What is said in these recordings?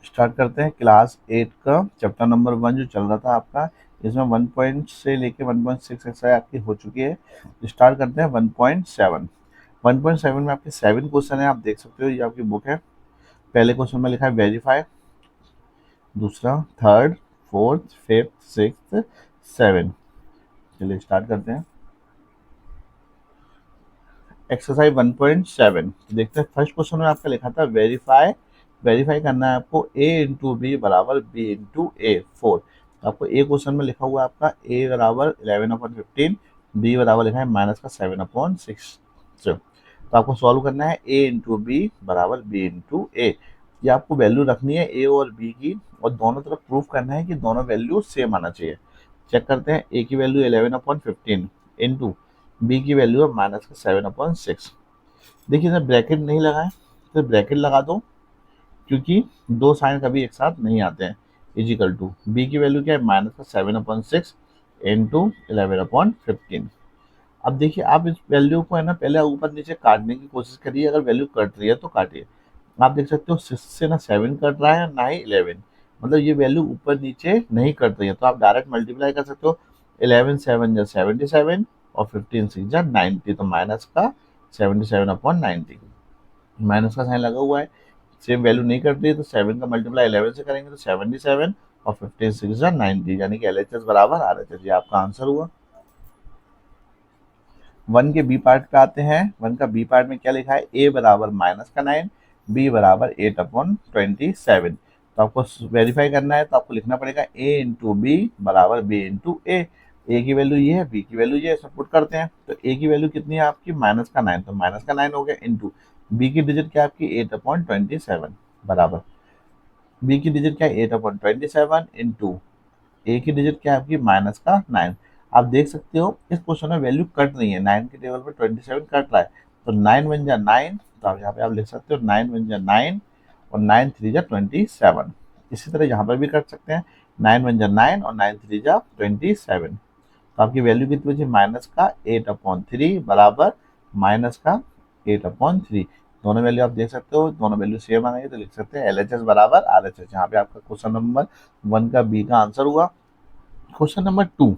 Start करते हैं class 8 का चैप्टर नंबर 1 जो चल रहा था आपका। इसमें 1 पॉइंट से लेके 1.6 एक्सरसाइज आपकी हो चुकी है। स्टार्ट करते हैं 1.7। 1.7 में आपके 7 क्वेश्चन है, आप देख सकते हो, ये आपकी बुक है। पहले क्वेश्चन में लिखा है वेरीफाई, दूसरा third, fourth, fifth, sixth, seven. चलिए स्टार्ट करते हैं एक्सरसाइज 1.7। देखते हैं फर्स्ट क्वेश्चन में आपका लिखा था वेरीफाई। वेरीफाई करना है आपको a इंटू बी बराबर b इंटू ए 4। आपको ए क्वेश्चन में लिखा हुआ है आपका a बराबर 11/15, b बराबर लिखा है माइनस का 7/6। तो आपको सॉल्व करना है a इंटू बी बराबर b इंटू ए। ये आपको वैल्यू रखनी है a और b की, और दोनों तरफ प्रूफ करना है कि दोनों वैल्यू सेम आना चाहिए। चेक करते हैं, a की वैल्यू 11/15 इंटू बी की वैल्यू है माइनस का 7/6। देखिए सर ब्रैकेट नहीं लगाए तो ब्रैकेट लगा दो, क्योंकि दो साइन कभी एक साथ नहीं आते हैं। इजिकल टू बी की वैल्यू क्या है माइनस का 7/6 इंटू 11/15। अब देखिए आप इस वैल्यू को है ना पहले ऊपर नीचे काटने की कोशिश करिए, अगर वैल्यू कट रही है तो काटिए। आप देख सकते हो 6 से ना 7 कट रहा है ना ही 11, मतलब ये वैल्यू ऊपर नीचे नहीं कट रही है, तो आप डायरेक्ट मल्टीप्लाई कर सकते हो। 11 7 जा 77 और 15 6 जा 90, तो माइनस का 77/90। माइनस का साइन लगा हुआ है, सेम वैल्यू नहीं कट रही है, तो 7 का मल्टीप्लाई 11 से करेंगे तो 77 और 15 6 जा 90, यानी कि LHS बराबर RHS। ये आपका आंसर हुआ। 1 के बी पार्ट पे आते हैं। 1 का बी पार्ट में क्या लिखा है, a बराबर माइनस का 9, b बराबर 8/27। तो आपको वेरीफाई करना है, तो आपको लिखना पड़ेगा a इंटू बी बराबर b इंटू ए। ए की वैल्यू ये है, बी की वैल्यू ये है, सब पुट करते हैं। तो a की वैल्यू कितनी है आपकी माइनस का 9, तो माइनस का 9 हो गया, इंटू बी की डिजिट क्या है आपकी 8/27 बराबर, बी की डिजिट क्या है 8/27 इंटू ए की डिजिट क्या है आपकी माइनस का 9। आप देख सकते हो इस क्वेश्चन में वैल्यू कट रही है, 9 के टेबल पर 27 कट रहा है, तो 9 बन जा 9, तो आप यहाँ पे आप लिख सकते हो 9 बन जा 9 और 9 3 जा 27। इसी तरह यहाँ पर भी कर सकते हैं, 9 बन जा 9 और 9 3 जा 27। तो आपकी वैल्यू कितनी बची माइनस का 8/3 बराबर माइनस का 8/3। दोनों वैल्यू आप देख सकते हो, दोनों वैल्यू सेम आ गई, तो लिख सकते हैं LHS बराबर RHS। यहाँ पे आपका क्वेश्चन नंबर 1 का बी का आंसर हुआ। क्वेश्चन नंबर 2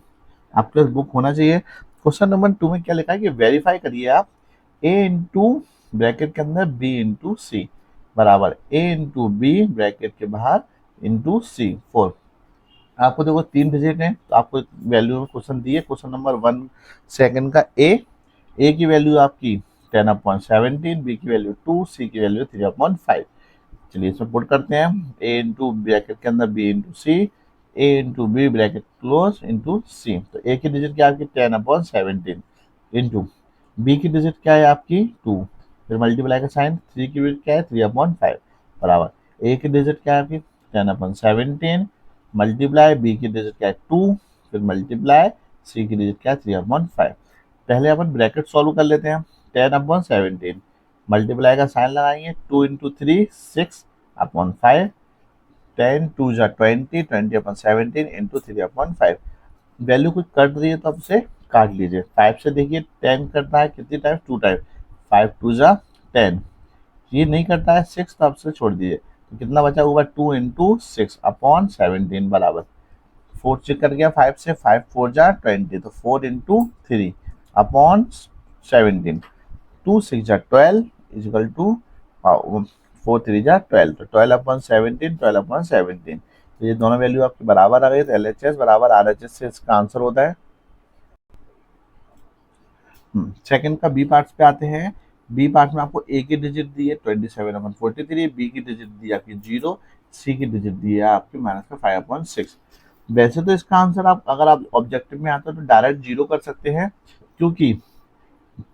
आपके पास बुक होना चाहिए। क्वेश्चन नंबर 2 में क्या लिखा है कि वेरीफाई करिए आप a इंटू ब्रैकेट के अंदर b इंटू सी बराबर a इंटू बी ब्रैकेट के बाहर इंटू सी 4। आपको देखो 3 डिजिट है, तो आपको वैल्यू में क्वेश्चन दिए। क्वेश्चन नंबर 1 सेकंड का a की वैल्यू आपकी 10/17, b की वैल्यू 2, c की वैल्यू 3/5। चलिए इसमें पुट करते हैं, a इंटू ब्रैकेट के अंदर b into C, a into B bracket close into C. तो a की डिजिट क्या है आपकी 10/17 इंटू b की डिजिट क्या है आपकी 2, फिर मल्टीप्लाई का साइन, 3 की डिजिट क्या है 3/5 बराबर a की डिजिट क्या है आपकी 10/17 मल्टीप्लाई b की डिजिट क्या है 2, फिर मल्टीप्लाई c की डिजिट क्या है 3/5। पहले अपन ब्रैकेट सॉल्व कर लेते हैं। 10/17 मल्टीप्लाई का साइन लगाएंगे, 2 इंटू 3 6/5, 10 2 जा 20, 20/17 इंटू 3/5। वैल्यू कुछ कट रही है तो अब से काट लीजिए। 5 से देखिए 10 कट रहा है कितनी टाइम 2 टाइम, 5 2 जा 10। ये नहीं करता है 6, तो आपसे छोड़ दीजिए। तो कितना बचा होगा 2 इंटू 6/17 बराबर 4 चेक कर गया 5 से, 5 4 जा 20, तो 4 इंटू 3/17, 2 6 जा 12 इजिकल टू 4 3 जा 12, तो 12/17 12/17। तो ये दोनों वैल्यू आपकी बराबर आ गई, तो LHS बराबर RHS से इसका आंसर होता है। सेकंड का बी पार्ट पे आते हैं। बी पार्ट में आपको ए की डिजिट दी है 27/43, बी की डिजिट दी है आपकी 0, सी की डिजिट दी है आपकी माइनस का 5/6। वैसे तो इसका आंसर आप अगर आप ऑब्जेक्टिव में आता है तो डायरेक्ट 0 कर सकते हैं, क्योंकि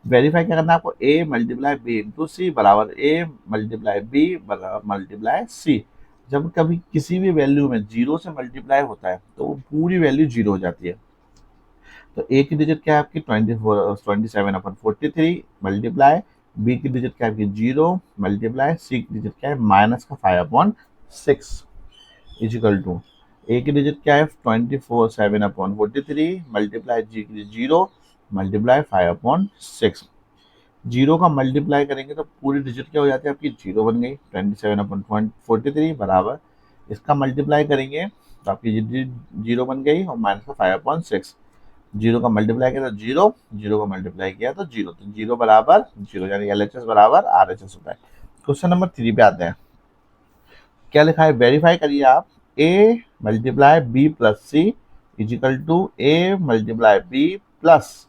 वेरीफाई क्या करना है आपको, a मल्टीप्लाई बी इंटू सी बराबर a मल्टीप्लाई बी बराबर मल्टीप्लाई सी। जब कभी किसी भी वैल्यू में 0 से मल्टीप्लाई होता है तो वो पूरी वैल्यू 0 हो जाती है। तो a की डिजिट क्या है आपकी 27/43 मल्टीप्लाई, b की डिजिट क्या है आपकी 0 मल्टीप्लाई, c की डिजिट क्या है माइनस का 5/6 इजिकल टू a की डिजिट क्या है 24/7/43 मल्टीप्लाई g की डिजिट 0 मल्टीप्लाई 5/6। 0 का मल्टीप्लाई करेंगे तो पूरी डिजिट क्या हो जाती है आपकी 0 बन गई, 27/43 बराबर इसका मल्टीप्लाई करेंगे तो आपकी जीरो बन गई और माइनस का 5/6। जीरो का मल्टीप्लाई किया तो जीरो, जीरो का मल्टीप्लाई किया तो जीरो, तो जीरो बराबर जीरो, यानी LHS बराबर RHS होता है। क्वेश्चन नंबर 3 पे आते हैं। क्या लिखा है, वेरीफाई करिए आप। A multiply B plus C equal to A multiply B plus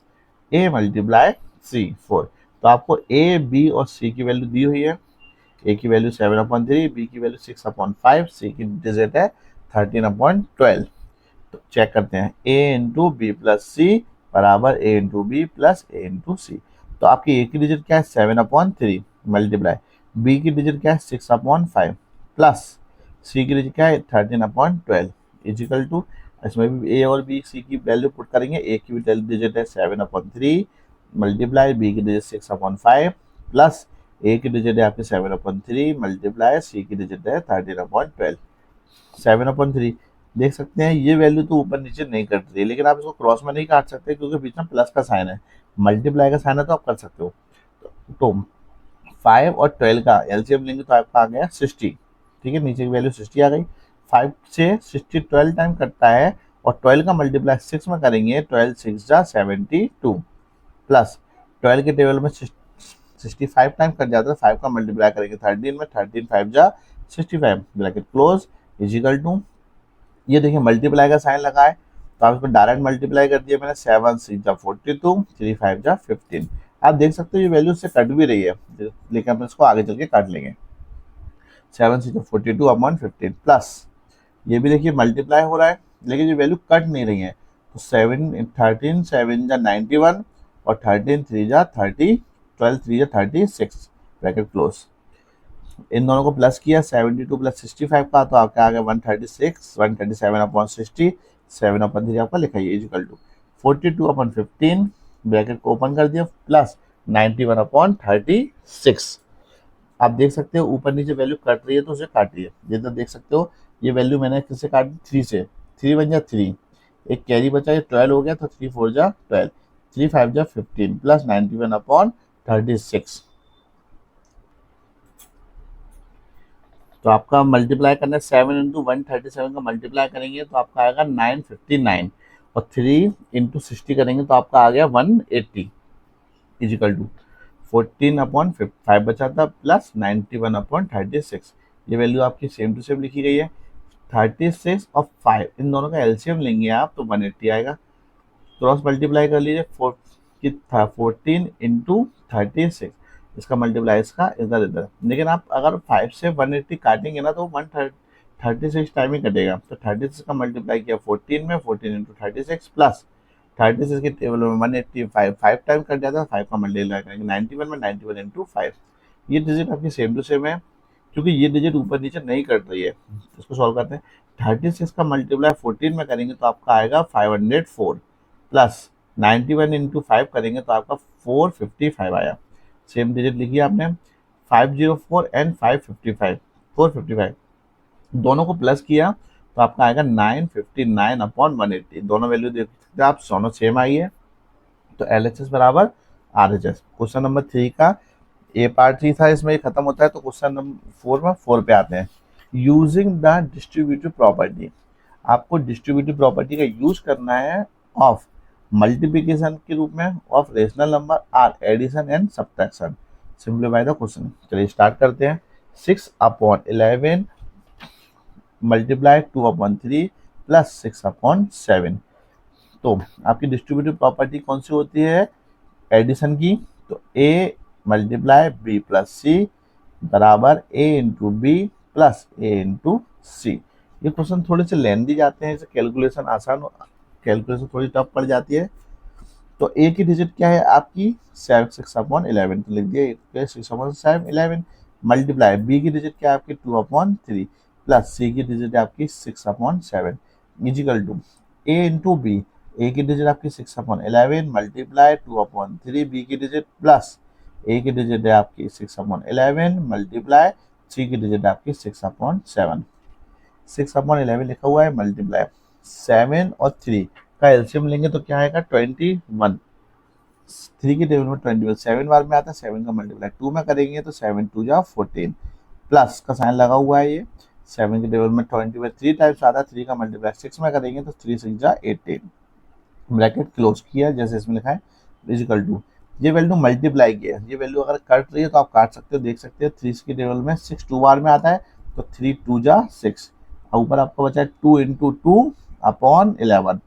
A multiply C 4। तो आपको A, B और C की वैल्यू दी हुई है। A की वैल्यू 7/3, B की वैल्यू 6/5, C की डिजिट है 13/12। तो चेक करते हैं, A into B plus C बराबर A into B plus A into C. तो आपकी A की डिजिट क्या है 7/3 मल्टीप्लाई, B की डिजिट क्या है 6/5 प्लस C की डिजिट क्या है 13/12 इजिकल टू, इसमें भी A और B C की वैल्यू पुट करेंगे। A की भी डिजिट है 7/3 मल्टीप्लाई, B की डिजिट 6/5 प्लस A की डिजिट है आपकी 7/3 मल्टीप्लाई, C की डिजिट है 13/12। 7/3 देख सकते हैं, ये वैल्यू तो ऊपर नीचे नहीं कट रही है, लेकिन आप इसको क्रॉस में नहीं काट सकते क्योंकि बीच में प्लस का साइन है, मल्टीप्लाई का साइन है, तो आप कर सकते हो। तो 5 और 12 का एलसीएम लेंगे तो आपका आ गया 60। ठीक है, नीचे की वैल्यू 60 आ गई। 5 से 60 12 टाइम कटता है और 12 का मल्टीप्लाई 6 में करेंगे, 12 6 जा 72 प्लस 12 के टेबल में 65 टाइम कट जाता है, 5 का मल्टीप्लाई करेंगे 13 में, 13 5 जा 65 ब्रैकेट क्लोज इजिकल टू, ये देखिए मल्टीप्लाई का साइन लगा है तो आप इसको डायरेक्ट मल्टीप्लाई कर दिया मैंने, 7 6 जा 42, 3 5 जा 15। आप देख सकते हो ये वैल्यू से कट भी रही है, लेकिन अपन इसको आगे चल के काट लेंगे। 7 6 जा 42/15 प्लस ये भी देखिए मल्टीप्लाई हो रहा है लेकिन ये वैल्यू कट नहीं रही है, तो 13 7 जा 91 और 13 3 जा 30, 12 3 जा 36 ब्रैकेट क्लोज। इन दोनों को प्लस किया, 72 प्लस 65 का तो आपका आ गया 136, 137/60, 7/3 आपका लिखा है इजिकल टू 42/15 ब्रैकेट को ओपन कर दिया प्लस 91/36। आप देख सकते हो ऊपर नीचे वैल्यू कट रही है तो उसे काटिए। ये तो देख सकते हो ये वैल्यू मैंने किससे काटी, 3 से, 3 बन जा 3, एक कैरी बचा, ये 12 हो गया तो 3 4 जा 12, 3 5 जा 15 प्लस 91/36। तो आपका मल्टीप्लाई करना है 7 इंटू 137 का मल्टीप्लाई करेंगे तो आपका आएगा 959 और 3 इंटू 60 करेंगे तो आपका आ गया 180 इजिकल टू 14/5 बचा था प्लस 91/36। ये वैल्यू आपकी सेम टू सेम लिखी गई है। 36 और 5 इन दोनों का एलसीएम लेंगे आप तो 180 आएगा। क्रॉस मल्टीप्लाई कर लीजिए, 14 इंटू 36, इसका मल्टीप्लाई इसका इधर इधर, लेकिन आप अगर 5 से 180 काटेंगे ना तो 136 टाइम ही कटेगा। तो 36 का मल्टीप्लाई किया 14 में, 14 इंटू 36 प्लस 36 के टेबल में 185 5 टाइम कट जाता है, 5 का मल्टीप्लाई करेंगे 91 में, 91 इंटू 5। ये डिजिट आपकी सेम टू सेम है क्योंकि ये डिजिट ऊपर नीचे नहीं कट रही है। इसको सॉल्व करते हैं, 36 का मल्टीप्लाई 14 में करेंगे तो आपका आएगा 504 प्लस 91 इंटू 5 करेंगे तो आपका 455 आया। सेम डिजिट लिखिए आपने, 504 एंड 555, 455 दोनों को प्लस किया तो आपका आएगा 959/180। दोनों वैल्यू देख सकते हैं आप, दोनों सेम आई है तो LHS बराबर RHS। क्वेश्चन नंबर 3 का ए पार्ट 3 था, इसमें ये खत्म होता है। तो क्वेश्चन नंबर 4 में 4 पे आते हैं। यूजिंग द डिस्ट्रीब्यूटिव प्रॉपर्टी, आपको डिस्ट्रीब्यूटिव प्रॉपर्टी का यूज करना है ऑफ मल्टीप्लिकेशन के रूप में, of rational number are addition and subtraction. Simplify the question. चलिए स्टार्ट करते हैं। 6/11 मल्टीप्लाई 2/3 प्लस 6/7। तो आपकी डिस्ट्रीब्यूटिव प्रॉपर्टी कौन सी होती है एडिशन की, तो A multiply B plus C बराबर A into B plus A into C. ये क्वेश्चन थोड़े से लेंदी जाते हैं, इसे कैलकुलेशन आसान, कैलकुलेशन थोड़ी टफ पड़ जाती है। तो A की डिजिट क्या है आपकी 6/11, तो लिख दिया 6/11 मल्टीप्लाई B की डिजिट क्या है आपकी 2/3 प्लस C की डिजिट है आपकी 6/7 equal to A into B. A की डिजिट आपकी 6/11 मल्टीप्लाई 2/3 B की डिजिट प्लस A की डिजिट है आपकी 6/11 मल्टीप्लाई C की डिजिट है आपकी 6/7। 6/11 लिखा हुआ है मल्टीप्लाई 7 और 3 का एलसीएम लेंगे तो क्या आएगा 21। 3 की टेबल में 21 7 बार में आता है, 7 का मल्टीप्लाई 2 में करेंगे तो 7 2 जा 14 प्लस का साइन लगा हुआ है, ये 7 के टेबल में 20 में 3 टाइम्स आता है, 3 का मल्टीप्लाई 6 में करेंगे तो 3 6 जा 18, ब्रैकेट क्लोज किया जैसे इसमें लिखा है इजिकल टू, ये वैल्यू मल्टीप्लाई किया है, ये वैल्यू अगर कट रही है तो आप काट सकते हो, देख सकते हो 3 के टेबल में 6 2 बार में आता है तो 3 2 जा 6, और ऊपर आपको बचा है 2 इंटू 2 अपॉन 11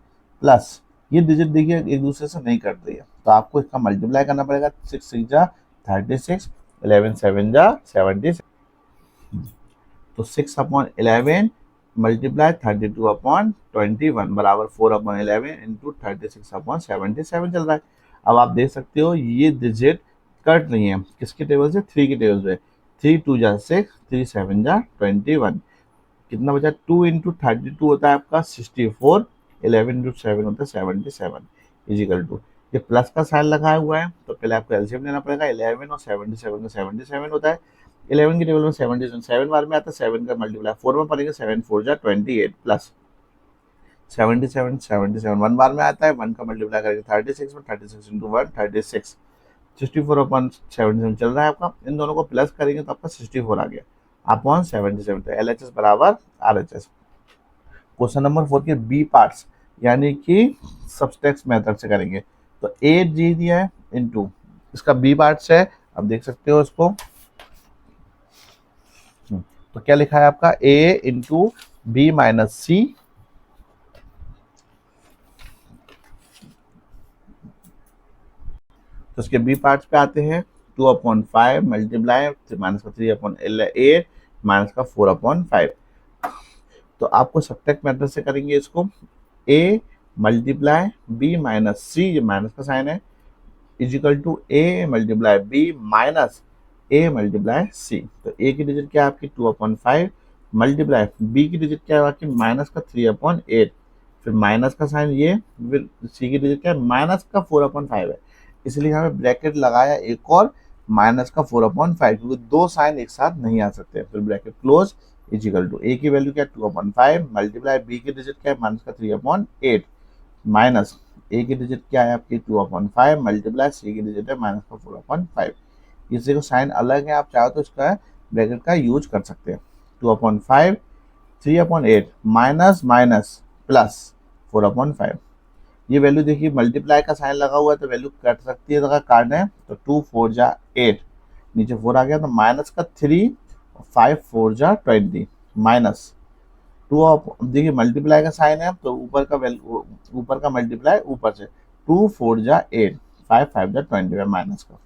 प्लस ये डिजिट देखिए एक दूसरे से नहीं कट रही है तो आपको इसका मल्टीप्लाई करना पड़ेगा, 6 6 जा 36, 11 7 जा 76, तो 6 अपॉन 11 मल्टीप्लाई 32 अपॉन 21 बराबर 4 अपॉन 11 इंटू 36 अपॉन 77 चल रहा है। अब आप देख सकते हो ये डिजिट कट नहीं है, किसके टेबल से, 3 के टेबल से, 3 2 जा 6, 3 7 जा 21, कितना बचा, 2 इंटू 32 होता है आपका 64, 11 इंटू 7 होता है 77 इजिकल टू, ये प्लस का साइन लगा हुआ है तो पहले आपको एलसीएम लेना पड़ेगा, 11 और 77 का 77 होता है, 11 के टेबल में 77 बार में आता है, 7 का मल्टीप्लाई 4 में पड़ेगा, 7 4 जा 28 प्लस 77 1 बार में आता है, 1 का मल्टीप्लाई करेंगे 36 में, 36 इंटू 1 36, 64 अपॉन 77 चल रहा है आपका, इन दोनों को प्लस करेंगे तो आपका 64 आ गया अपॉन 77, तो LHS बराबर RHS। क्वेश्चन नंबर 4 के बी पार्ट्स यानी कि सब्सट्रैक्ट मेथड से करेंगे, तो 8G दिया है इनटू इसका बी पार्ट्स है, अब देख सकते हो इसको, तो क्या लिखा है आपका A इंटू बी माइनस सी, तो इसके बी पार्ट्स पे आते हैं 2 अपॉन 5 मल्टीप्लाई माइनस का 3 अपॉन 8 माइनस का 4 अपॉन 5, तो आपको सब्ट्रैक्ट मेथड से करेंगे इसको, A multiply B minus C, ये माइनस का साइन है, equal to A multiply B minus A multiply C, तो A की डिजिट क्या है आपकी 2 अपॉन 5 मल्टीप्लाई B की डिजिट क्या है आपकी माइनस का 3 अपॉन 8, फिर माइनस का साइन ये, फिर C की डिजिट क्या है माइनस का 4 अपॉन 5 है, इसलिए हमें ब्रैकेट लगाया एक और माइनस का 4 अपॉन 5, क्योंकि दो साइन एक साथ नहीं आ सकते, फिर bracket close equal to A की वैल्यू क्या है 2 अपॉन 5 मल्टीप्लाई B की डिजिट क्या है माइनस का 3 अपॉन 8 माइनस A की डिजिट क्या है आपकी 2 अपॉन 5 मल्टीप्लाई C की डिजिट है माइनस का 4 अपॉन 5, इसी को साइन अलग है, आप चाहो तो इसका ब्रैकेट का यूज कर सकते हैं, 2 upon 5 3 upon 8 minus minus plus 4 upon 5, ये वैल्यू देखिए मल्टीप्लाई का साइन लगा हुआ है तो वैल्यू कट सकती है, तो अगर काटना है तो 2 4 जा 8, नीचे 4 आ गया तो माइनस का 3 5 4 जा 20 माइनस 2, देखिए मल्टीप्लाई का साइन है तो ऊपर का वैल्यू ऊपर का मल्टीप्लाई ऊपर से 2 4 जा 8 5 5 जा 20 माइनस का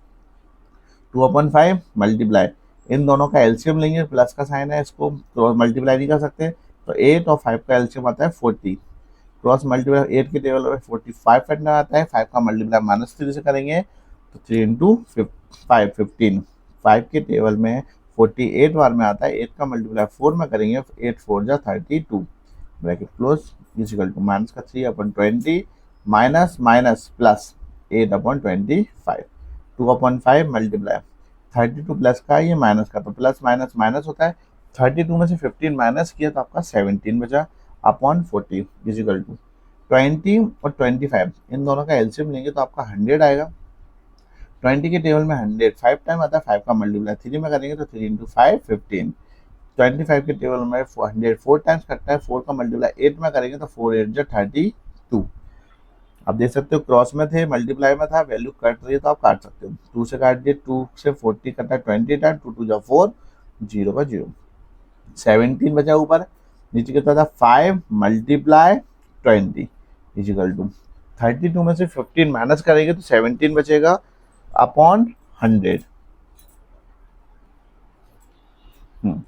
2 अपॉन 5 मल्टीप्लाई, इन दोनों का एलसीएम लेंगे, प्लस का साइन है इसको क्रॉस मल्टीप्लाई नहीं कर सकते, तो 8 और 5 का एलसीएम आता है 40, क्रॉस मल्टीप्लाई 8 के टेबल में 45 करना आता है, 5 का मल्टीप्लाई माइनस 3 से करेंगे तो 3 इंटू 5 15, 5 के टेबल में 48 बार में आता है, 8 का मल्टीप्लाई 4 में करेंगे 8 4 जा 32, bracket close equal to minus का 3 upon 20 minus minus plus 8 upon 25, 2 upon 5 multiply 32 plus का ये माइनस का, तो प्लस माइनस माइनस होता है, 32 में से 15 माइनस किया तो आपका 17 बचा अपॉन 40 इजिकल टू 20 और 25, इन दोनों का एलसीएम लेंगे तो आपका 100 आएगा, 20 के टेबल में 100 5 टाइम आता है, 5 का मल्टीप्लाई 3 में करेंगे तो 3 इंटू 5 15, 25 के टेबल में 100 4 टाइम्स कटता है, 4 का मल्टीप्लाई 8 में करेंगे तो 4 8 जा 32, आप देख सकते हो क्रॉस में थे मल्टीप्लाई में था, वैल्यू कट रही है तो आप काट सकते हो, 2 से काट दिए, 2 से 40 कटा 20 टाइम 2 2 जा 4 0 का 0, 17 बचा ऊपर, नीचे कितना था 5 मल्टीप्लाई 20 इजिकल टू 32 में से 15 माइनस करेंगे तो 17 बचेगा अपॉन 100,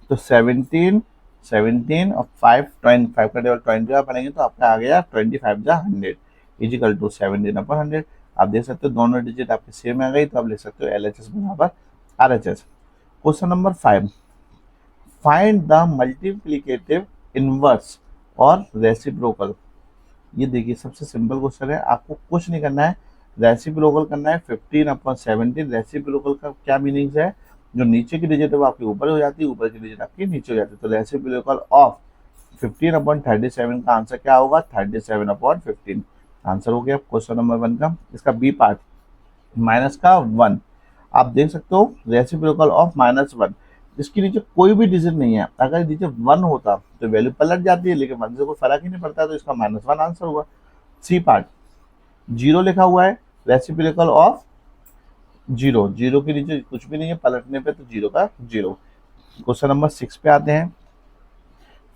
तो 17 और 5 25 का टेबल 20 का बनेंगे तो आपका आ गया 25 जा 100 इजिकल टू 17 अपॉन 100, आप देख सकते हो दोनों डिजिट आपके सेम आ गई, तो आप लिख सकते हो LHS बराबर RHS। Question number 5, find the multiplicative inverse और रेसिप्रोकल, ये देखिए सबसे सिंपल क्वेश्चन है, आपको कुछ नहीं करना है, रेसिप्रोकल करना है 15 अपॉन 17, रेसिप्रोकल का क्या मीनिंग है, जो नीचे की डिजिट है वो आपकी ऊपर हो जाती है, ऊपर की डिजिट आपकी नीचे हो जाती है, तो रेसिप्रोकल ऑफ 15 अपॉन 37 का आंसर क्या होगा 37 अपॉन 15, आंसर हो गया क्वेश्चन नंबर 1 का। इसका बी पार्ट माइनस का 1, आप देख सकते हो रेसिप्रोकल ऑफ -1, इसके नीचे कोई भी डिजिट नहीं है। अगर नीचे 1 होता तो वैल्यू पलट जाती है, लेकिन 1 से कोई फर्क ही नहीं पड़ता, तो इसका -1 आंसर हुआ। सी पार्ट, 0 लिखा हुआ है, रेसिप्रोकल ऑफ 0, 0 के नीचे कुछ भी नहीं है, पलटने पे तो 0 का 0। क्वेश्चन नंबर 6 पे आते हैं।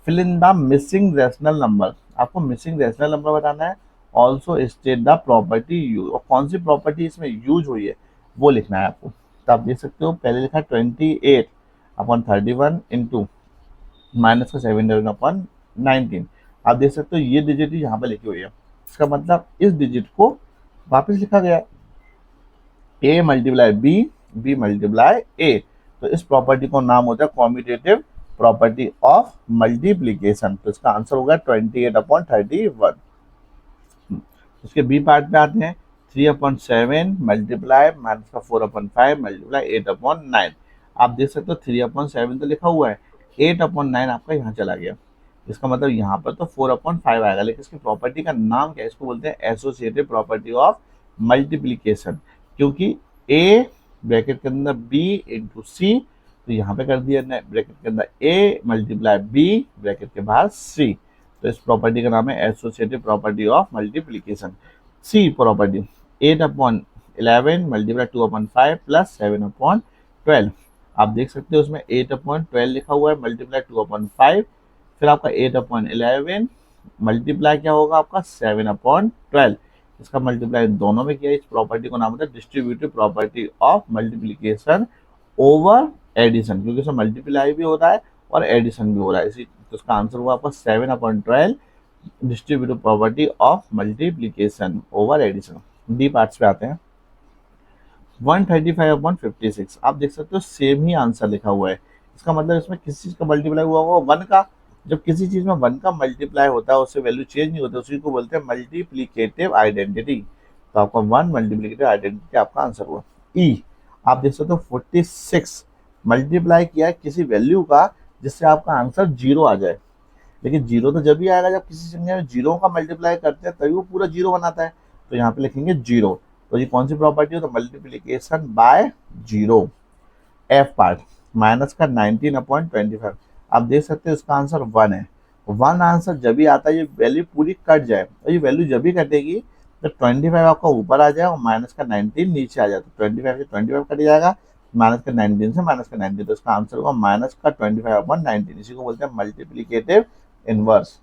Fill in the missing rational number, आपको मिसिंग रेशनल नंबर बताना है। Also state the property use, और कौन सी प्रॉपर्टी इसमें यूज हुई है वो लिखना है आपको। तो आप देख सकते हो पहले लिखा 28 अपॉन 31 इंटू माइनस का 7 अपॉन 19। आप देख सकते हो ये डिजिट यहाँ पे लिखी हुई है, इसका मतलब इस डिजिट को वापस लिखा गया है, A multiply B, B multiply ए। तो इस प्रॉपर्टी को नाम होता है कॉम्यूटेटिव प्रॉपर्टी ऑफ मल्टीप्लीकेशन। तो इसका आंसर होगा 28 अपॉन 31। उसके बी पार्ट पे आते हैं। 3/7 मल्टीप्लाई माइनस का 4/5 मल्टीप्लाई 8/9। आप देख सकते हो 3/7 तो लिखा हुआ है, 8/9 आपका यहाँ चला गया, इसका मतलब यहाँ पर तो 4/5 आएगा, लेकिन इसकी प्रॉपर्टी का नाम क्या है, इसको बोलते हैं एसोसिएटिव प्रॉपर्टी ऑफ मल्टीप्लीकेशन। क्योंकि ए ब्रैकेट के अंदर बी इंटू सी, तो यहाँ पे कर दिया ब्रैकेट के अंदर ए मल्टीप्लाई बी ब्रैकेट के बाहर सी। तो इस प्रॉपर्टी का नाम है associative property of multiplication. C property 8/11 multiply 2/5 plus 7/12। आप देख सकते हो उसमें 8/12 लिखा हुआ है मल्टीप्लाई 2/5, फिर आपका 8/11 मल्टीप्लाई क्या होगा आपका 7/12। इसका मल्टीप्लाई दोनों में किया। इस प्रॉपर्टी को नाम होता है distributive property of multiplication over addition, क्योंकि इसमें मल्टीप्लाई भी हो रहा है और एडिशन भी हो रहा है, इसी तो इसका आंसर हुआ आपका 7/12 distributive property of multiplication over addition. D parts पे आते हैं। 135/56, आप देख सकते हो सेम ही आंसर लिखा हुआ है, इसका मतलब इसमें किस चीज का मल्टीप्लाई हुआ होगा 1 का। जब किसी चीज में 1 का मल्टीप्लाई होता है उससे वैल्यू चेंज नहीं होती, उसी को बोलते हैं मल्टीप्लीकेटिव आइडेंटिटी। तो आपका 1 मल्टीप्लीकेटिव आइडेंटिटी आपका आंसर हुआ। ई, आप देख सकते हो 46 मल्टीप्लाई किया है किसी वैल्यू का जिससे आपका आंसर 0 आ जाए, लेकिन 0 तो जब भी आएगा जब किसी संख्या में 0 का मल्टीप्लाई करते हैं तभी वो पूरा 0 बनाता है। तो यहाँ पे लिखेंगे 0। तो ये कौन सी प्रॉपर्टी है, तो multiplication bye 0। F part, minus का 19/25, आप देख सकते हो इसका आंसर 1 है। 1 आंसर जब भी आता है ये वैल्यू पूरी कट जाए, और ये वैल्यू जब भी कटेगी तो 25 आपका ऊपर आ जाए और माइनस का 19 नीचे आ जाए, तो 25 से 25 कट जाएगा, माइनस का 19 से माइनस का 19, तो इसका आंसर होगा माइनस का 25/19। इसी को बोलते हैं मल्टीप्लीकेटिव इनवर्स।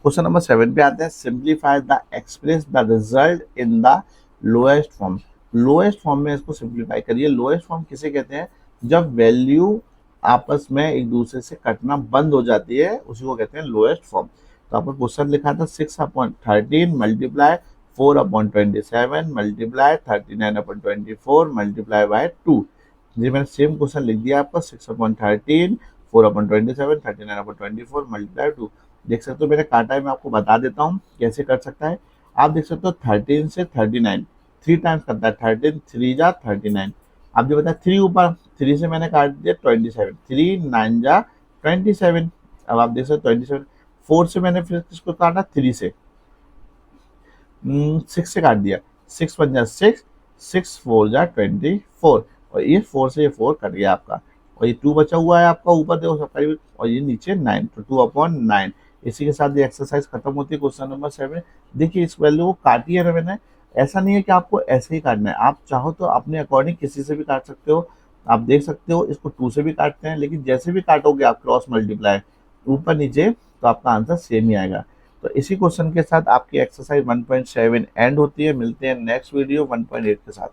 क्वेश्चन नंबर 7 पे आते हैं। Simplify the express the result in the lowest form. Lowest form में इसको सिंप्लीफाई करिए। लोएस्ट फॉर्म किसे कहते हैं, जब वैल्यू आपस में एक दूसरे से कटना बंद हो जाती है उसी को कहते हैं लोएस्ट फॉर्म। तो आपका क्वेश्चन लिखा था 6/13 मल्टीप्लाई 4/27 मल्टीप्लाई 39/24 मल्टीप्लाई बाय 2। जी मैंने सेम क्वेश्चन लिख दिया आपका 6/13 4/27 39/24 मल्टीप्लाई 2। देख सकते हो मैंने काटा है, मैं आपको बता देता हूँ कैसे कर सकता है। आप देख सकते हो 13 से 39 3 टाइम्स करता है, 13 3 जा 39। आप जो बताया 3 ऊपर, 3 से मैंने काट दिया 27, 3 9 जा 27। अब आप देख सकते हो 27। 4 से मैंने फिर इसको काटा 3 से, 6 से काट दिया, 6 1 जा 6, 6 4 जा 24, और ये 4 से ये 4 कट गया आपका, और ये 2 बचा हुआ है आपका ऊपर देखो सबका, और ये नीचे 9, तो 2/9। इसी के साथ ये एक्सरसाइज खत्म होती है। क्वेश्चन नंबर 7 देखिए इस वैल्यू को काटी है ना मैंने, ऐसा नहीं है कि आपको ऐसे ही काटना है, आप चाहो तो अपने अकॉर्डिंग किसी से भी काट सकते हो। आप देख सकते हो इसको 2 से भी काटते हैं, लेकिन जैसे भी काटोगे आप क्रॉस मल्टीप्लाई ऊपर नीचे तो आपका आंसर सेम ही आएगा। तो इसी क्वेश्चन के साथ आपकी एक्सरसाइज 1.7 एंड होती है। मिलते हैं नेक्स्ट वीडियो 1.8 के साथ।